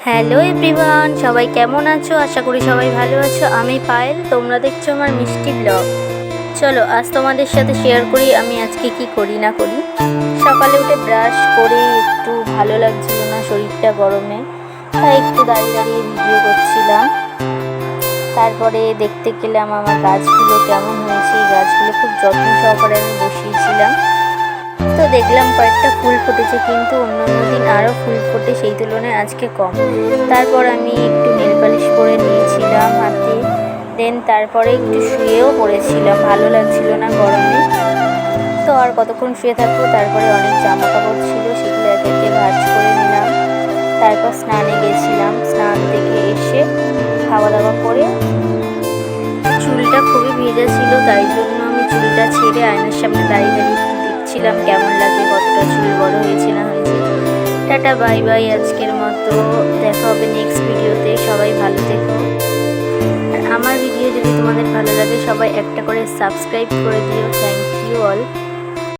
Hello everyone, সবাই কেমন আছো? আশা করি সবাই ভালো আছো। আমি পায়েল, তোমরা দেখছো আমার মিষ্টি ব্লগ। চলো আজ তোমাদের সাথে শেয়ার করি আমি আজকে কি করি না করি। সকালে উঠে ব্রাশ করে একটু ভালো লাগছিল না, শরীরটা গরমে, তাই একটু দাঁড়িয়ে দাঁড়িয়ে ভিডিও করছিলাম। তারপরে দেখতে গেলাম আমার গাছগুলো কেমন হয়েছে। এই গাছগুলো খুব যত্ন সহকারে আমি বসিয়েছিলাম। তো দেখলাম কয়েকটা ফুল ফুটেছে, কিন্তু অন্য দিন আরও ফুল ফোটে, সেই তুলনায় আজকে কম। তারপর আমি একটু নেল পালিশ করে নিয়েছিলাম হাতে, দেন তারপরে একটু শুয়েও পড়েছিলাম, ভালো লাগছিল না গরমে। তো আর কতক্ষণ শুয়ে থাকবো। তারপরে অনেক জামা কাপড় ছিল, সেগুলো এক একে ভাঁজ করে নিলাম। তারপর স্নানে গেছিলাম, স্নান থেকে এসে খাওয়া দাওয়া করে চুলটা খুবই ভেজা ছিল, তাই জন্য আমি চুলটা ছেড়ে আয়নার সামনে দাঁড়িয়ে দাঁড়িয়ে দেখছিলাম কেমন লাগে, কতটা চুল বড় হয়েছে না হয়েছে। টাটা বাই বাই, আজকের মতো দেখা হবে নেক্সট ভিডিওতে। সবাই ভালো থেকো। আর আমার ভিডিও যদি তোমাদের ভালো লাগে সবাই একটা করে সাবস্ক্রাইব করে দিও। Thank you all.